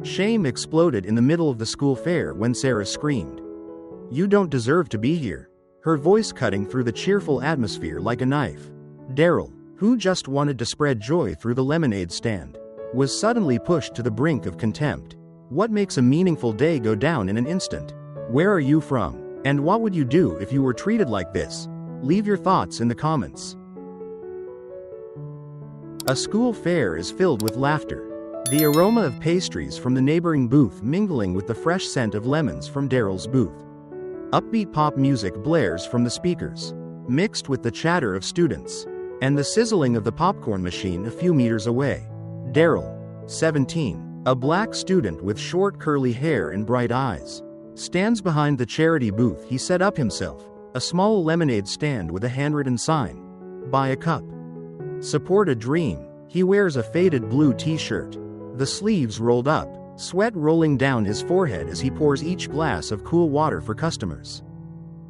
Shame exploded in the middle of the school fair when Sarah screamed. "You don't deserve to be here," her voice cutting through the cheerful atmosphere like a knife. Darrell, who just wanted to spread joy through the lemonade stand, was suddenly pushed to the brink of contempt. What makes a meaningful day go down in an instant? Where are you from? And what would you do if you were treated like this? Leave your thoughts in the comments. A school fair is filled with laughter. The aroma of pastries from the neighboring booth mingling with the fresh scent of lemons from Darrell's booth. Upbeat pop music blares from the speakers, mixed with the chatter of students, and the sizzling of the popcorn machine a few meters away. Darrell, 17, a black student with short curly hair and bright eyes, stands behind the charity booth he set up himself, a small lemonade stand with a handwritten sign, "Buy a cup. Support a dream." He wears a faded blue t-shirt, the sleeves rolled up, sweat rolling down his forehead as he pours each glass of cool water for customers.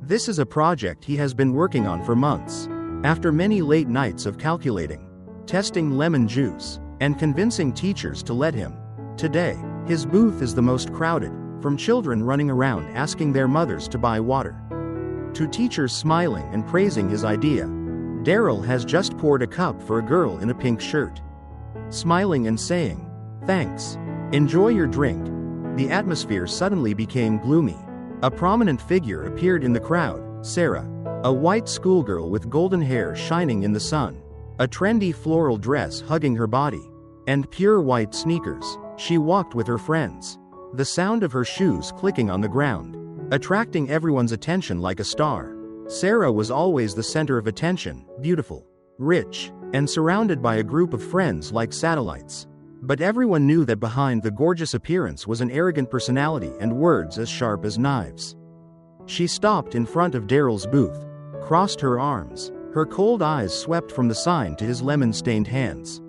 This is a project he has been working on for months. After many late nights of calculating, testing lemon juice, and convincing teachers to let him. Today, his booth is the most crowded, from children running around asking their mothers to buy water, to teachers smiling and praising his idea. Darrell has just poured a cup for a girl in a pink shirt, smiling and saying, "Thanks. Enjoy your drink." The atmosphere suddenly became gloomy. A prominent figure appeared in the crowd, Sarah, a white schoolgirl with golden hair shining in the sun, a trendy floral dress hugging her body, and pure white sneakers. She walked with her friends, the sound of her shoes clicking on the ground, attracting everyone's attention like a star. Sarah was always the center of attention, beautiful, rich, and surrounded by a group of friends like satellites. But everyone knew that behind the gorgeous appearance was an arrogant personality and words as sharp as knives. She stopped in front of Darrell's booth, crossed her arms, her cold eyes swept from the sign to his lemon-stained hands.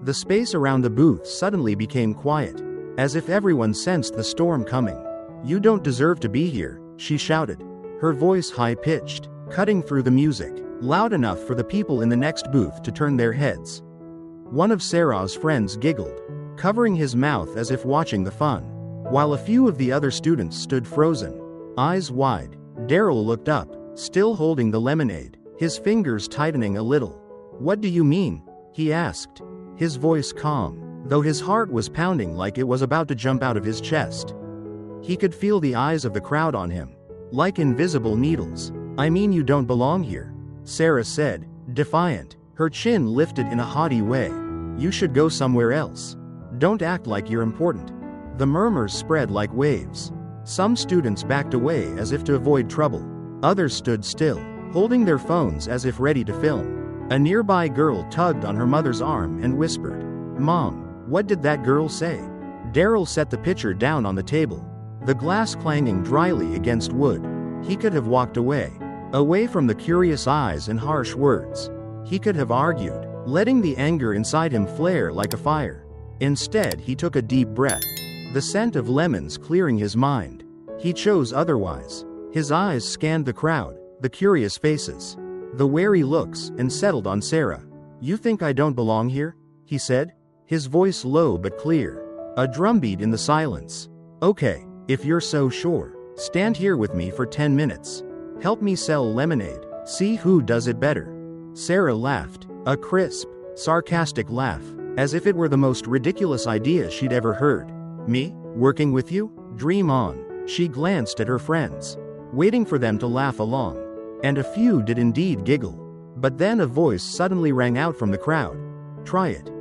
The space around the booth suddenly became quiet, as if everyone sensed the storm coming. "You don't deserve to be here," she shouted, her voice high-pitched, cutting through the music, loud enough for the people in the next booth to turn their heads. One of Sarah's friends giggled, covering his mouth as if watching the fun, while a few of the other students stood frozen, eyes wide. Darrell looked up, still holding the lemonade, his fingers tightening a little. "What do you mean?" he asked, his voice calm, though his heart was pounding like it was about to jump out of his chest. He could feel the eyes of the crowd on him, like invisible needles. "I mean you don't belong here," Sarah said, defiant, her chin lifted in a haughty way. "You should go somewhere else. Don't act like you're important." The murmurs spread like waves. Some students backed away as if to avoid trouble. Others stood still, holding their phones as if ready to film. A nearby girl tugged on her mother's arm and whispered, "Mom, what did that girl say?" Darrell set the pitcher down on the table, the glass clanging dryly against wood. He could have walked away from the curious eyes and harsh words. He could have argued, letting the anger inside him flare like a fire. Instead, he took a deep breath, the scent of lemons clearing his mind. He chose otherwise. His eyes scanned the crowd, the curious faces, the wary looks, and settled on Sarah. "You think I don't belong here?" he said, his voice low but clear, a drumbeat in the silence. "Okay, if you're so sure, stand here with me for 10 minutes. Help me sell lemonade. See who does it better." Sarah laughed, a crisp, sarcastic laugh, as if it were the most ridiculous idea she'd ever heard. "Me? Working with you? Dream on." She glanced at her friends, waiting for them to laugh along. And a few did indeed giggle. But then a voice suddenly rang out from the crowd. "Try it."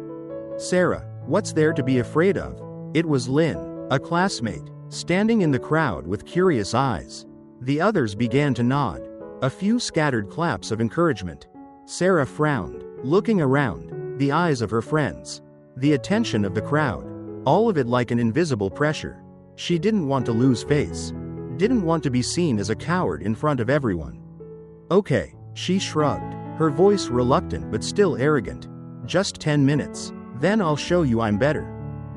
"Sarah, what's there to be afraid of?" It was Lynn, a classmate, standing in the crowd with curious eyes. The others began to nod, a few scattered claps of encouragement. Sarah frowned, looking around, the eyes of her friends, the attention of the crowd, all of it like an invisible pressure. She didn't want to lose face, didn't want to be seen as a coward in front of everyone. "Okay," she shrugged, her voice reluctant but still arrogant. "Just 10 minutes, then I'll show you I'm better."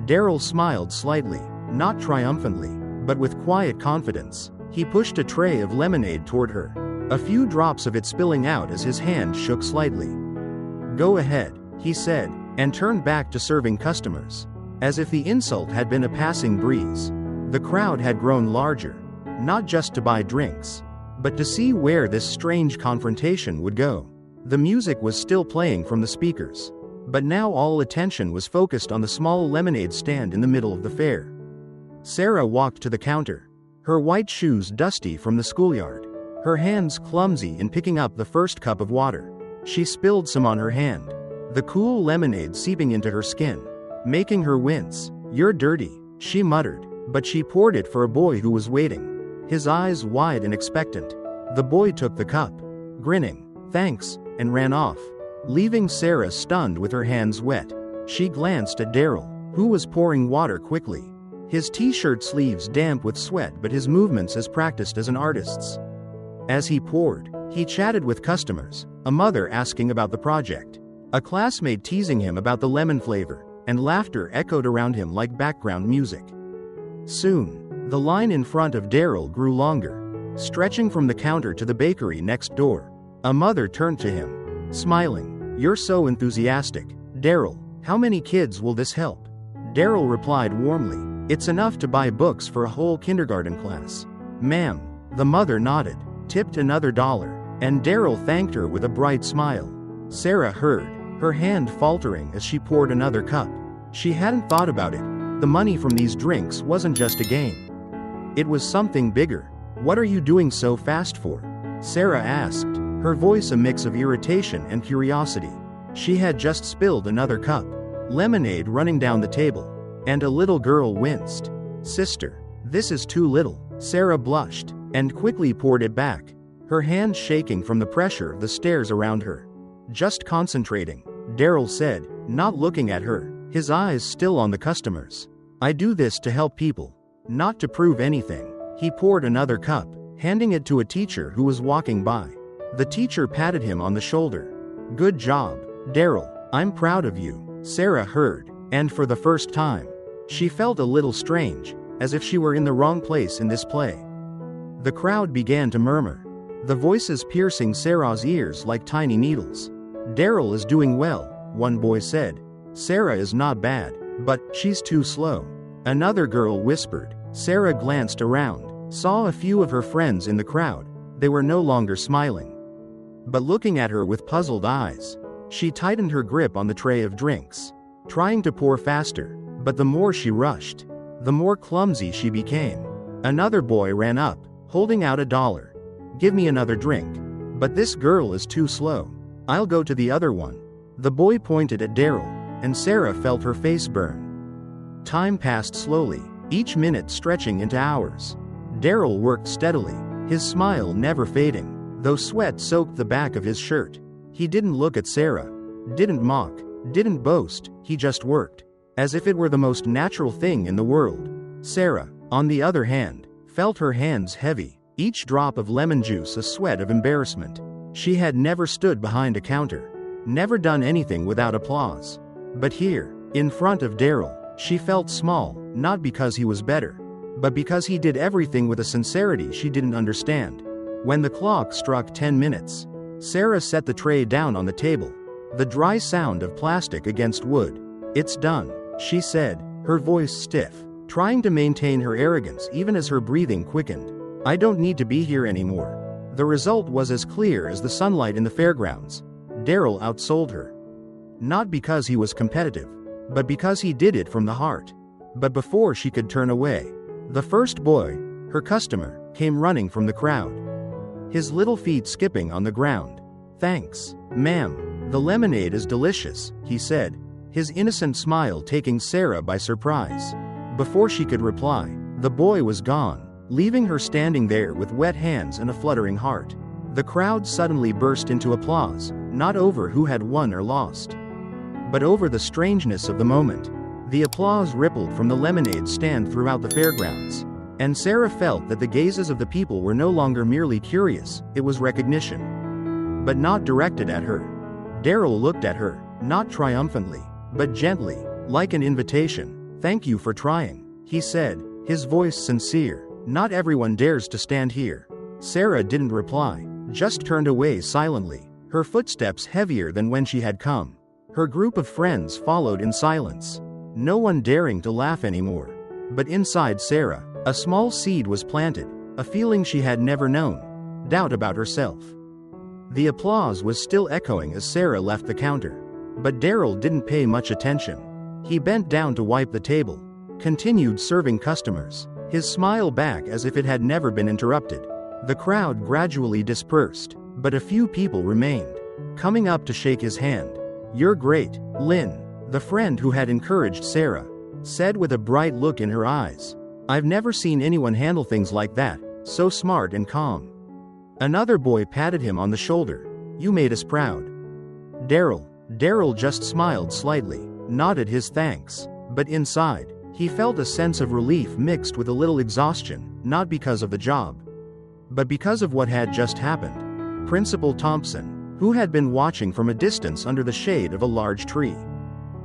Darrell smiled slightly, not triumphantly, but with quiet confidence. He pushed a tray of lemonade toward her, a few drops of it spilling out as his hand shook slightly. "Go ahead," he said, and turned back to serving customers. as if the insult had been a passing breeze. The crowd had grown larger, not just to buy drinks, but to see where this strange confrontation would go. The music was still playing from the speakers, but now all attention was focused on the small lemonade stand in the middle of the fair. Sarah walked to the counter, her white shoes dusty from the schoolyard, her hands clumsy in picking up the first cup of water. She spilled some on her hand, the cool lemonade seeping into her skin, making her wince. "You're dirty," she muttered, but she poured it for a boy who was waiting, his eyes wide and expectant. The boy took the cup, grinning, "Thanks," and ran off, leaving Sarah stunned with her hands wet. She glanced at Darrell, who was pouring water quickly, his t-shirt sleeves damp with sweat but his movements as practiced as an artist's. As he poured, he chatted with customers, a mother asking about the project, a classmate teasing him about the lemon flavor, and laughter echoed around him like background music. Soon, the line in front of Darrell grew longer, stretching from the counter to the bakery next door. A mother turned to him, smiling. "You're so enthusiastic, Darrell. How many kids will this help?" Darrell replied warmly, "It's enough to buy books for a whole kindergarten class." "Ma'am." The mother nodded, tipped another $1, and Darrell thanked her with a bright smile. Sarah heard, her hand faltering as she poured another cup. She hadn't thought about it. The money from these drinks wasn't just a game. It was something bigger. "What are you doing so fast for?" Sarah asked, her voice a mix of irritation and curiosity. She had just spilled another cup, lemonade running down the table, and a little girl winced. "Sister, this is too little." Sarah blushed, and quickly poured it back, her hands shaking from the pressure of the stairs around her. "Just concentrating," Darrell said, not looking at her, his eyes still on the customers. "I do this to help people, not to prove anything." He poured another cup, handing it to a teacher who was walking by. The teacher patted him on the shoulder. "Good job, Darrell. I'm proud of you." Sarah heard, and for the first time, she felt a little strange, as if she were in the wrong place in this play. The crowd began to murmur, the voices piercing Sarah's ears like tiny needles. "Darrell is doing well," one boy said. "Sarah is not bad, but she's too slow," another girl whispered. Sarah glanced around, saw a few of her friends in the crowd. They were no longer smiling, but looking at her with puzzled eyes. She tightened her grip on the tray of drinks, trying to pour faster, but the more she rushed, the more clumsy she became. Another boy ran up, holding out $1. "Give me another drink." "But this girl is too slow." "I'll go to the other one." The boy pointed at Darrell, and Sarah felt her face burn. Time passed slowly, each minute stretching into hours. Darrell worked steadily, his smile never fading, though sweat soaked the back of his shirt. He didn't look at Sarah, didn't mock, didn't boast, he just worked, as if it were the most natural thing in the world. Sarah, on the other hand, felt her hands heavy, each drop of lemon juice a sweat of embarrassment. She had never stood behind a counter, never done anything without applause. But here, in front of Darrell, she felt small, not because he was better, but because he did everything with a sincerity she didn't understand. When the clock struck 10 minutes, Sarah set the tray down on the table, the dry sound of plastic against wood. "It's done," she said, her voice stiff, trying to maintain her arrogance even as her breathing quickened. "I don't need to be here anymore." The result was as clear as the sunlight in the fairgrounds. Darrell outsold her. Not because he was competitive, but because he did it from the heart. But before she could turn away, the first boy, her customer, came running from the crowd, his little feet skipping on the ground. "Thanks, ma'am. The lemonade is delicious," he said, his innocent smile taking Sarah by surprise. Before she could reply, the boy was gone, leaving her standing there with wet hands and a fluttering heart. The crowd suddenly burst into applause, not over who had won or lost, but over the strangeness of the moment. The applause rippled from the lemonade stand throughout the fairgrounds, and Sarah felt that the gazes of the people were no longer merely curious, it was recognition, but not directed at her. Darrell looked at her, not triumphantly, but gently, like an invitation. "Thank you for trying," he said, his voice sincere. "Not everyone dares to stand here." Sarah didn't reply, just turned away silently, her footsteps heavier than when she had come. Her group of friends followed in silence. no one daring to laugh anymore. But inside Sarah, a small seed was planted, a feeling she had never known: doubt about herself. The applause was still echoing as Sarah left the counter. But Darrell didn't pay much attention. He bent down to wipe the table, continued serving customers, his smile back as if it had never been interrupted. The crowd gradually dispersed, but a few people remained, coming up to shake his hand. "You're great, Lynn," the friend who had encouraged Sarah said with a bright look in her eyes. "I've never seen anyone handle things like that, so smart and calm." Another boy patted him on the shoulder. "You made us proud." Darrell just smiled slightly, nodded his thanks, but inside, he felt a sense of relief mixed with a little exhaustion, not because of the job, but because of what had just happened. Principal Thompson, who had been watching from a distance under the shade of a large tree,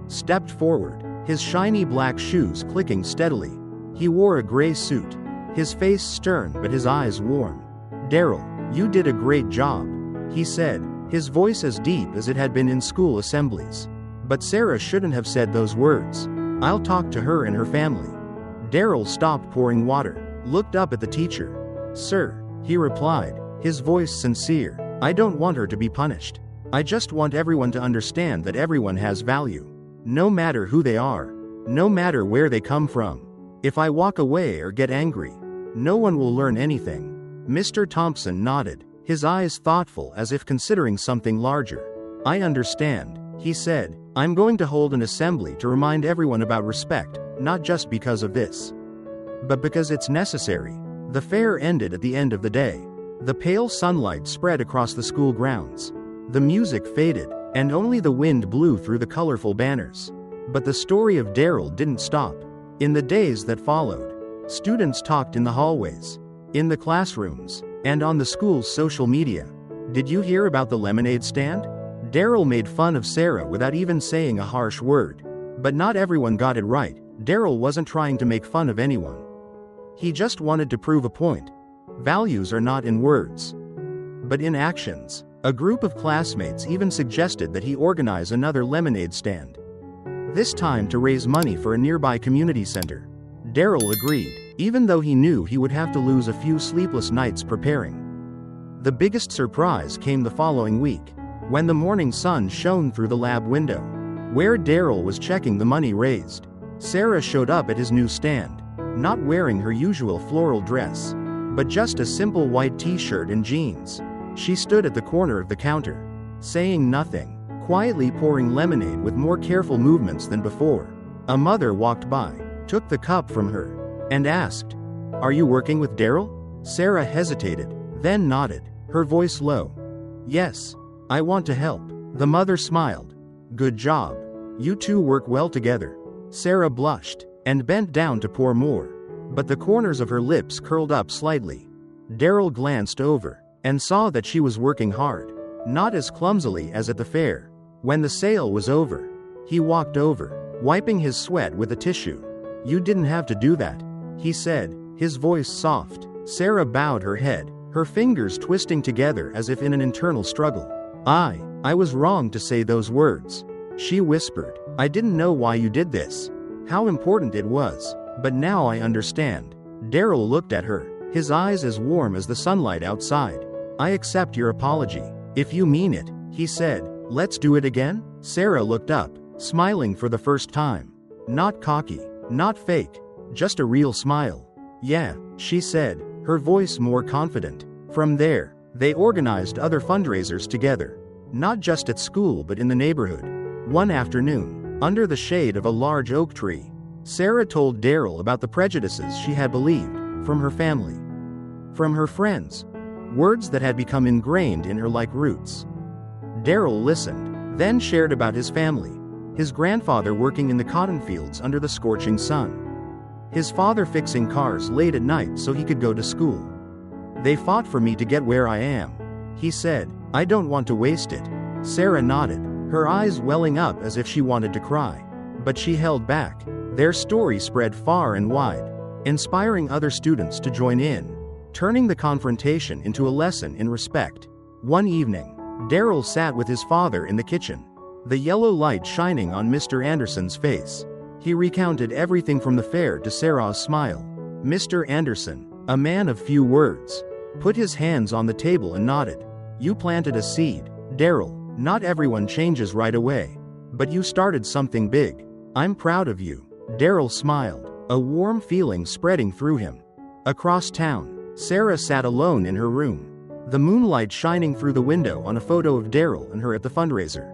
stepped forward, his shiny black shoes clicking steadily. He wore a gray suit, his face stern but his eyes warm. "Darrell, you did a great job," he said, his voice as deep as it had been in school assemblies. But Sarah shouldn't have said those words. "I'll talk to her and her family." Darrell stopped pouring water, looked up at the teacher. "Sir," he replied, his voice sincere, "I don't want her to be punished. I just want everyone to understand that everyone has value. No matter who they are, no matter where they come from. If I walk away or get angry, no one will learn anything." Mr. Thompson nodded, his eyes thoughtful as if considering something larger. "I understand," he said. "I'm going to hold an assembly to remind everyone about respect, not just because of this, but because it's necessary." The fair ended at the end of the day. The pale sunlight spread across the school grounds. The music faded, and only the wind blew through the colorful banners. But the story of Darrell didn't stop. In the days that followed, students talked in the hallways, in the classrooms, and on the school's social media. "Did you hear about the lemonade stand?" Darrell made fun of Sarah without even saying a harsh word. But not everyone got it right. Darrell wasn't trying to make fun of anyone. He just wanted to prove a point. Values are not in words, but in actions. A group of classmates even suggested that he organize another lemonade stand, this time to raise money for a nearby community center. Darrell agreed, even though he knew he would have to lose a few sleepless nights preparing. The biggest surprise came the following week, when the morning sun shone through the lab window, where Darrell was checking the money raised. Sarah showed up at his new stand, not wearing her usual floral dress, but just a simple white t-shirt and jeans. She stood at the corner of the counter, saying nothing, quietly pouring lemonade with more careful movements than before. A mother walked by, took the cup from her, and asked, "Are you working with Darrell?" Sarah hesitated, then nodded, her voice low. "Yes, I want to help." The mother smiled. "Good job. You two work well together." Sarah blushed, and bent down to pour more, but the corners of her lips curled up slightly. Darrell glanced over, and saw that she was working hard, not as clumsily as at the fair. When the sale was over, he walked over, wiping his sweat with a tissue. "You didn't have to do that," he said, his voice soft. Sarah bowed her head, her fingers twisting together as if in an internal struggle. I was wrong to say those words," she whispered. "I didn't know why you did this, how important it was, but now I understand." Darrell looked at her, his eyes as warm as the sunlight outside. "I accept your apology, if you mean it," he said. "Let's do it again?" Sarah looked up, smiling for the first time. Not cocky, not fake, just a real smile. "Yeah," she said, her voice more confident. From there, they organized other fundraisers together, not just at school but in the neighborhood. One afternoon, under the shade of a large oak tree, Sarah told Darrell about the prejudices she had believed, from her family, from her friends, words that had become ingrained in her like roots. Darrell listened, then shared about his family, his grandfather working in the cotton fields under the scorching sun, his father fixing cars late at night so he could go to school. "They fought for me to get where I am," he said. "I don't want to waste it." Sarah nodded, her eyes welling up as if she wanted to cry. But she held back. Their story spread far and wide, inspiring other students to join in, turning the confrontation into a lesson in respect. One evening, Darrell sat with his father in the kitchen, the yellow light shining on Mr. Anderson's face. He recounted everything from the fair to Sarah's smile. Mr. Anderson, a man of few words, put his hands on the table and nodded. You planted a seed, Darrell. Not everyone changes right away. But you started something big. I'm proud of you. Darrell smiled, a warm feeling spreading through him. Across town, Sarah sat alone in her room, the moonlight shining through the window on a photo of Darrell and her at the fundraiser.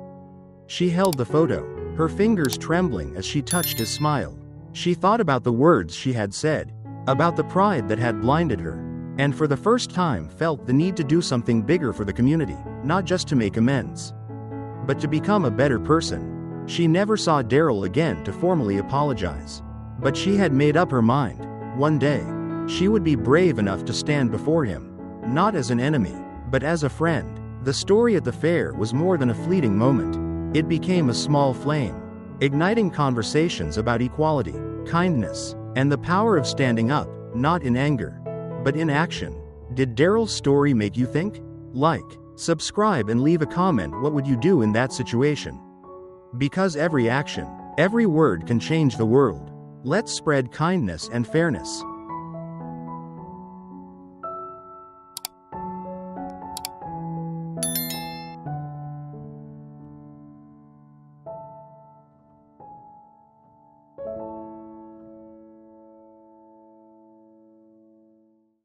She held the photo, her fingers trembling as she touched his smile. She thought about the words she had said, about the pride that had blinded her, and for the first time felt the need to do something bigger for the community, not just to make amends, but to become a better person. She never saw Darrell again to formally apologize, but she had made up her mind. One day, she would be brave enough to stand before him, not as an enemy, but as a friend. The story at the fair was more than a fleeting moment. It became a small flame, igniting conversations about equality, kindness, and the power of standing up, not in anger, but in action. Did Darrell's story make you think? Like, subscribe and leave a comment. What would you do in that situation? Because every action, every word can change the world. Let's spread kindness and fairness.